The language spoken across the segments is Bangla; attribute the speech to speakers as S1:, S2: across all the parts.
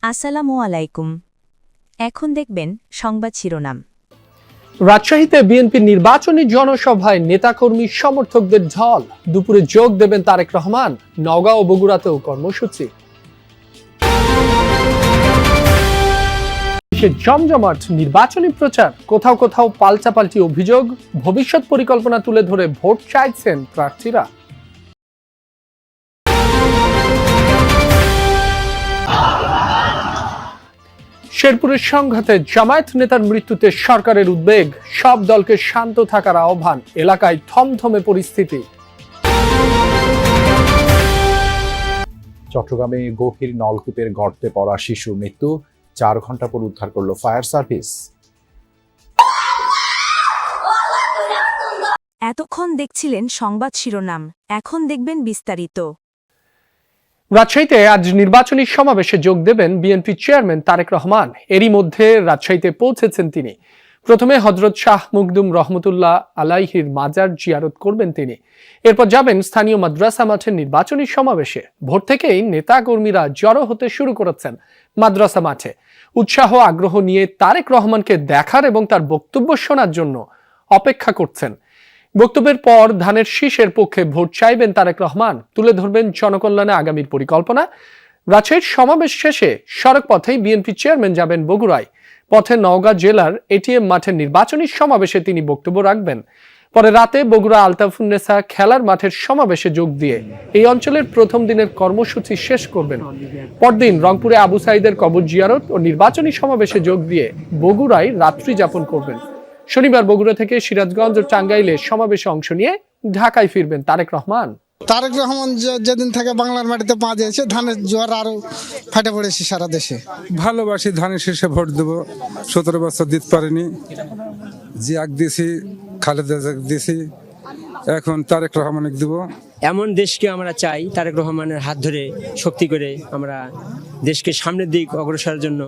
S1: আসসালামু আলাইকুম। এখন দেখবেন সংবাদ শিরোনাম।
S2: রাজশাহীতে বিএনপির নির্বাচনী জনসভায় নেতাকর্মী সমর্থকদের ঢল, দুপুরে যোগ দেবেন তারেক রহমান। নওগাঁ ও বগুড়াতেও কর্মসূচি। জমজমাট নির্বাচনী প্রচার, কোথাও কোথাও পাল্টাপাল্টি অভিযোগ, ভবিষ্যৎ পরিকল্পনা তুলে ধরে ভোট চাইছেন প্রার্থীরা। শেরপুরের সংঘাতে জামায়াত নেতার মৃত্যুতে সরকারের উদ্বেগ, সব দলকে শান্ত থাকার আহ্বান, এলাকায় থমথমে পরিস্থিতি।
S3: চট্টগ্রামে গভীর নলকূপের গর্তে পড়া শিশু মৃত্যু, 4 ঘন্টা পর উদ্ধার করল ফায়ার সার্ভিস।
S1: এতক্ষণ দেখছিলেন সংবাদ শিরোনাম, এখন দেখবেন বিস্তারিত।
S2: রাজশাহীতে আজ নির্বাচনী সমাবেশে যোগ দেবেন বিএনপি চেয়ারম্যান তারেক রহমান। এরই মধ্যে রাজশাহীতে পৌঁছেছেন তিনি। প্রথমে হযরত শাহ মখদুম রহমতুল্লাহ আলাইহির মাজার জিয়ারত করবেন তিনি। এরপর যাবেন স্থানীয় মাদ্রাসা মাঠের নির্বাচনী সমাবেশে। ভোর থেকেই নেতা কর্মীরা জড়ো হতে শুরু করেছেন মাদ্রাসা মাঠে। উৎসাহ আগ্রহ নিয়ে তারেক রহমানকে দেখার এবং তার বক্তব্য শোনার জন্য অপেক্ষা করছেন। বক্তব্যের পর ধানের শীষের পক্ষে ভোট চাইবেন তারেক রহমান, তুলে ধরবেন জনকল্যাণে আগামীর পরিকল্পনা। রাজশাহীর সমাবেশ শেষে সড়ক পথেই বিএনপি চেয়ারম্যান যাবেন বগুড়ায়। পথে নওগাঁ জেলার এটিএম মাঠের নির্বাচনী সমাবেশে তিনি বক্তব্য রাখবেন। পরে রাতে বগুড়া আলতাফুন্নেসা খেলার মাঠের সমাবেশে যোগ দিয়ে এই অঞ্চলের প্রথম দিনের কর্মসূচি শেষ করবেন। পরদিন রংপুরে আবু সাইদের কবর জিয়ারত ও নির্বাচনী সমাবেশে যোগ দিয়ে বগুড়ায় রাত্রি যাপন করবেন। শনিবার বগুড়া থেকে সিরাজগঞ্জ ও টাঙ্গাইলে সমাবেশে অংশ নিয়ে ঢাকায় ফিরবেন তারেক রহমান।
S4: তারেক রহমান যেদিন থেকে বাংলার মাটিতে পা দিয়েছে, ধানের জোয়ার আরো ফাটে পড়েছে সারা দেশে।
S5: ভালোবাসি, ধানের শীষে ভোট দেবো। 17 বছর দিতে পারিনি, জিয়াক দিছি, খালেদা জিয়াক দিছি, এখন তারেক রহমানকে দেবো।
S6: এমন দেশকে আমরা চাই, তারেক রহমানের হাত ধরে শক্তি করে আমরা দেশকে সামনের দিক অগ্রসরের জন্য,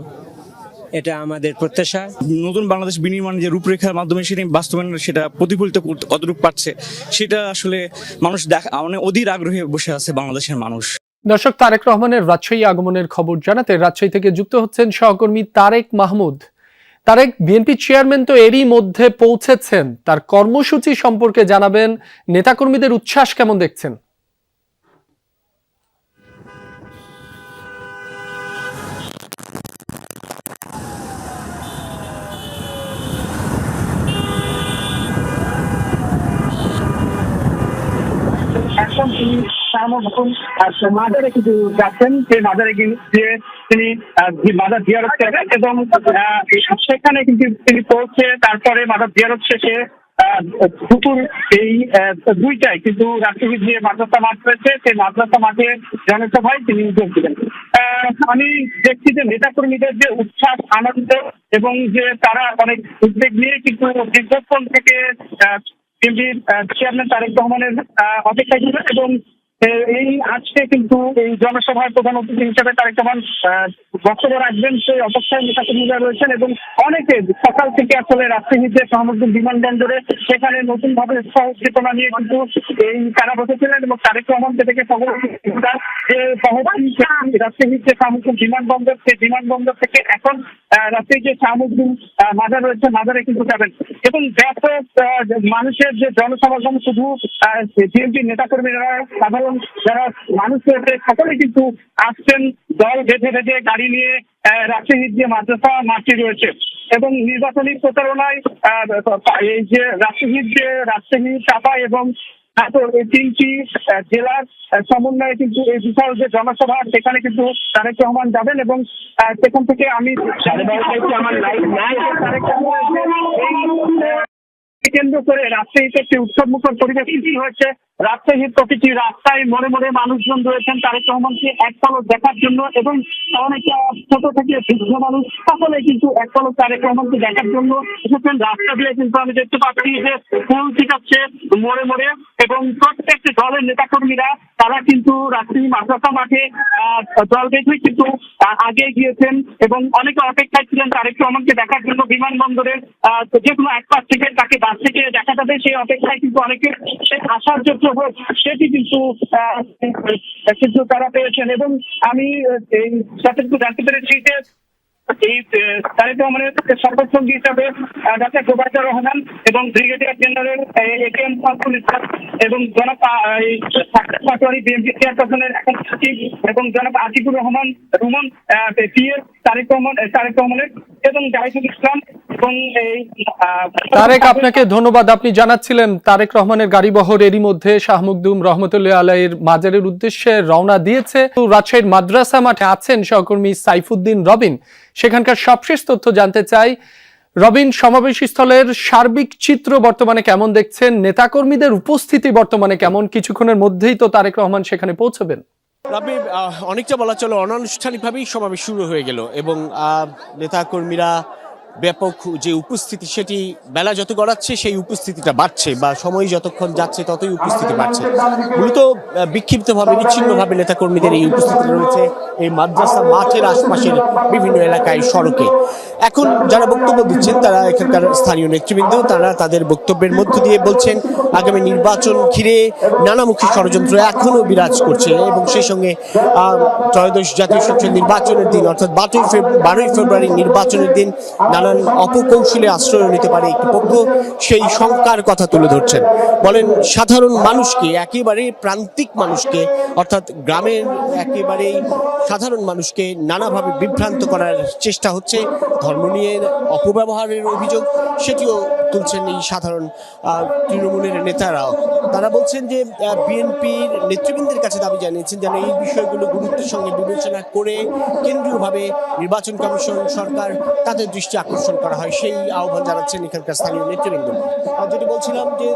S6: এটা আমাদের প্রত্যাশা।
S7: নতুন বাংলাদেশ বিনির্মাণের যে রূপরেখার মাধ্যমে সেটা বাস্তবায়ন, সেটা প্রতিফলিত কতটুকু পাচ্ছে, সেটা আসলে মানুষ মানে অধীর আগ্রহে বসে আছে বাংলাদেশের মানুষ।
S2: দর্শক, তারেক রহমানের রাজশাহী আগমনের খবর জানাতে রাজশাহী থেকে যুক্ত হচ্ছেন সহকর্মী তারেক মাহমুদ। তারেক, বিএনপি চেয়ারম্যান তো এরই মধ্যে পৌঁছেছেন, তার কর্মসূচি সম্পর্কে জানাবেন। নেতাকর্মীদের উচ্ছ্বাস কেমন দেখছেন?
S8: এখন তিনি মাজারে কিন্তু যাচ্ছেন, সেই মাজারে গিয়ে তিনি মাজার জিয়ারত করবেন এবং সেখানে কিন্তু তিনি পৌঁছে তারপরে মাজার জিয়ারত শেষে দুপুর এই 2টায় কিন্তু রাজশাহীর যে মাদ্রাসা মাঠ রয়েছে, সেই মাদ্রাসা মাঠে জনসভায় তিনি যোগ দিবেন। আমি দেখছি যে নেতাকর্মীদের যে উচ্ছ্বাস, আনন্দ এবং যে তারা অনেক উদ্বেগ নিয়ে কিন্তু দীর্ঘক্ষণ থেকে চেয়ারম্যান তারেক রহমানের অপেক্ষায় ছিলেন এবং এই আজকে কিন্তু এই জনসভায় প্রধান অতিথি হিসেবে তারেক রহমান বক্তব্য রাখবেন, সেই অপেক্ষায় নেতাকর্মীরা রয়েছেন এবং অনেকে সকাল থেকে আসলে রাজশাহীর যে শাহমখদুম বিমানবন্দরে সেখানে নতুন ভাবে উৎসাহ চেতনা নিয়ে কিন্তু এই তারা বসেছিলেন এবং তারেক রহমানকে থেকে খবর যে রাজশাহীর যে শাহমখদুম বিমানবন্দর, সেই বিমানবন্দর থেকে এখন রাজশাহীর যে শাহমখদুম মাজার রয়েছে, মাজারে কিন্তু যাবেন এবং ব্যাপক মানুষের যে জনসমাগম, শুধু বিএনপি নেতাকর্মীরা, সাধারণ যারা মানুষ রয়েছে সকলে কিন্তু আসছেন দল বেঁধে বেঁধে গাড়ি নিয়ে রাজশাহীর যে মাদ্রাসা মাঠটি রয়েছে এবং নির্বাচনী প্রচারণায় এই যে রাজশাহী, চাঁপা এবং এই 3টি জেলার সমন্বয়ে কিন্তু এই বিশাল যে জনসভা, সেখানে কিন্তু তারেক রহমান যাবেন এবং সেখান থেকে আমি আমার লাইভ নাই তারেক রহমান কেন্দ্র করে রাজশাহীতে একটি উৎসবমুখর পরিবেশ সৃষ্টি হয়েছে। রাজশাহীর প্রতিটি রাস্তায় মনে মনে মানুষজন রয়েছেন তারেক রহমানকে এক পলক দেখার জন্য এবং অনেকে ছোট থেকে বৃদ্ধ মানুষ সকলে কিন্তু এক পলক তারেক রহমানকে দেখার জন্য এসেছেন। রাস্তা দিয়ে কিন্তু আমি দেখতে পাচ্ছি যে ফুল ছিটাচ্ছে মোড়ে মোড়ে এবং প্রত্যেকটি দলের নেতাকর্মীরা তারা কিন্তু রাজশাহী মাদ্রাসা মাঠে দল বেঁধে কিন্তু আগে গিয়েছেন এবং অনেকে অপেক্ষায় ছিলেন তারেক রহমানকে দেখার জন্য। বিমানবন্দরের যে কোনো এক পাশ থেকে তাকে বাস থেকে দেখা যাবে, সেই অপেক্ষায় কিন্তু অনেকে আসার জন্য ভোট সেটি কিন্তু তারা পেয়েছেন। এবং আমি এই যতটুকু জানতে পেরেছি যে এই তারেক রহমানের সর্বসঙ্গী হিসাবে ডাক্তার গোবায়দুর রহমান এবং brigadier general AKM Shamsul Islam এবং জনাব পাটোয়ারি বিএনপি চেয়ারপারসনের এখন সচিব এবং জনাব আতিকুর রহমান রুমন PS তারেক রহমানের এবং জাহিদুল ইসলাম এবং এই
S2: তারেক, আপনাকে ধন্যবাদ। আপনি জানাচ্ছিলেন তারেক রহমানের গাড়িবহর এরই মধ্যে শাহ মখদুম রহমতুল্লাহ আলাইহির মাজারের উদ্দেশ্যে রওনা দিয়েছে। রাজশাহীর মাদ্রাসা মাঠে আছেন সহকর্মী সাইফুদ্দিন রবিন, সেখানকার সবশেষ তথ্য জানতে চাই। রবিন, সমাবেশস্থলের সার্বিক চিত্র বর্তমানে কেমন দেখছেন? নেতাকর্মীদের উপস্থিতি বর্তমানে কেমন? কিছুক্ষণের মধ্যেই তো তারেক রহমান সেখানে পৌঁছবেন।
S9: রাব্বি, অনেকটা বলা চলে অনানুষ্ঠানিকভাবেই সমাবেশ শুরু হয়ে গেল এবং নেতাকর্মীরা ব্যাপক যে উপস্থিতি সেটি বেলা যত গড়াচ্ছে সেই উপস্থিতিটা বাড়ছে, বা সময় যতক্ষণ যাচ্ছে ততই উপস্থিতি বাড়ছে। মূলত বিক্ষিপ্তভাবে বিচ্ছিন্নভাবে নেতাকর্মীদের এই উপস্থিতি রয়েছে এই মাদ্রাসা মাঠের আশপাশের বিভিন্ন এলাকায়, সড়কে। এখন যারা বক্তব্য দিচ্ছেন তারা এখানকার স্থানীয় নেতৃবৃন্দ, তারা তাদের বক্তব্যের মধ্য দিয়ে বলছেন আগামী নির্বাচন ঘিরে নানামুখী ষড়যন্ত্র এখনও বিরাজ করছে এবং সেই সঙ্গে ত্রয়োদশ জাতীয় সংসদ নির্বাচনের দিন অর্থাৎ 12ই ফেব্রুয়ারি নির্বাচনের দিন নানান অপকৌশলে আশ্রয় নিতে পারে একটি পক্ষ, সেই শঙ্কার কথা তুলে ধরছেন। বলেন সাধারণ মানুষকে, একেবারে প্রান্তিক মানুষকে অর্থাৎ গ্রামের একেবারেই সাধারণ মানুষকে নানাভাবে বিভ্রান্ত করার চেষ্টা হচ্ছে। ধর্ম নিয়ে অপব্যবহারের অভিযোগ সেটিও তুলছেন এই সাধারণ তৃণমূলের নেতারাও। তারা বলছেন যে বিএনপির নেতৃবৃন্দের কাছে দাবি জানিয়েছেন যেন এই বিষয়গুলো গুরুত্বের সঙ্গে বিবেচনা করে কেন্দ্রীয়ভাবে নির্বাচন কমিশন, সরকার তাদের দৃষ্টি আকর্ষণ করা হয়, সেই আহ্বান জানাচ্ছেন এখানকার স্থানীয় নেতৃবৃন্দ। যেটি বলছিলাম যে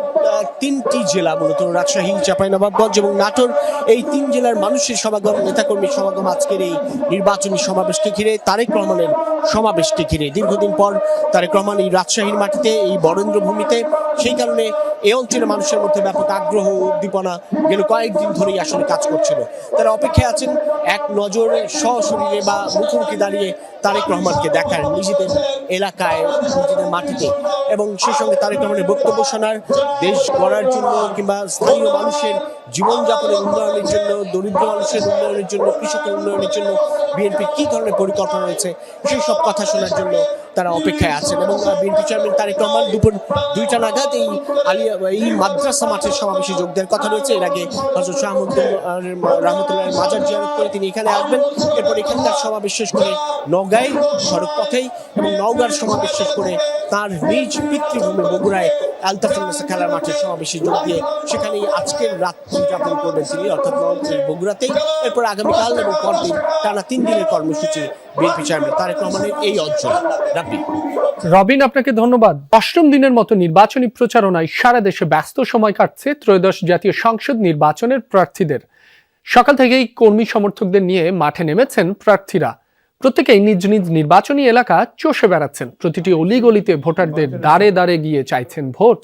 S9: 3টি জেলা, মূলত রাজশাহী, চাঁপাইনবাবগঞ্জ এবং নাটোর, এই 3 জেলার মানুষের সমাগম, নেতাকর্মীর সমাগম আজকের এই নির্বাচনী সমাবেশকে ঘিরে, তারেক রহমানের সমাবেশকে ঘিরে। দীর্ঘদিন পর তারেক রহমান এই রাজশাহীর মাটিতে, এই বরেন্দ্র ভূমিতে, সেই কারণে এই অঞ্চলের মানুষের মধ্যে ব্যাপক আগ্রহ, উদ্দীপনা গেল কয়েকদিন ধরেই আসলে কাজ করছিল। তারা অপেক্ষায় আছেন এক নজরে সশরীরে বা মুখোমুখি দাঁড়িয়ে তারেক রহমানকে দেখার, নিজেদের এলাকায়, নিজেদের মাটিতে, এবং সেই সঙ্গে তারেক রহমানের বক্তব্য শোনার, দেশ গড়ার জন্য কিংবা স্থানীয় মানুষের জীবনযাপনের উন্নয়নের জন্য, দরিদ্র মানুষের উন্নয়নের জন্য, কৃষকের উন্নয়নের জন্য বিএনপির কী ধরনের পরিকল্পনা রয়েছে সেই সব কথা শোনার জন্য তারা অপেক্ষায় আছেন। এবং বিএনপি চেয়ারম্যান তারেক রহমান দুপুর 2টা নাগাদ এই মাদ্রাসা মাঠের সমাবেশে যোগ দেওয়ার কথা রয়েছে। এর আগে হযরত শাহ মখদুম রহমতুল্লাহ মাজার জিয়ারত করে তিনি এখানে আসবেন। এরপর এখানকার সমাবেশ শেষ করে নওগাঁয় সড়ক পথেই এবং নওগাঁর সমাবেশ শেষ করে তার নিজ পিতৃভূমি বগুড়ায় আলতাফুন্নেসা খেলার মাঠের সমাবেশে যোগ দিয়ে সেখানেই আজকের রাত্রি যাপন করবেন তিনি, অর্থাৎ বগুড়াতেই। এরপর আগামীকাল এবং পরদিন টানা 3 দিনের কর্মসূচি বিএনপি চেয়ারম্যান তারেক রহমানের এই অঞ্চলে।
S2: রবিন, আপনাকে ধন্যবাদ। 8ম দিনের মতো নির্বাচনী প্রচারণায় সারা দেশে ব্যস্ত সময় কাটছে ত্রয়োদশ জাতীয় সংসদ নির্বাচনের প্রার্থীদের। সকাল থেকেই কর্মী সমর্থকদের নিয়ে মাঠে নেমেছেন প্রার্থীরা। প্রত্যেকেই নিজ নিজ নির্বাচনী এলাকা চষে বেড়াচ্ছেন। প্রতিটি অলিগলিতে ভোটারদের দাঁড়ে দাঁড়ে গিয়ে চাইছেন ভোট।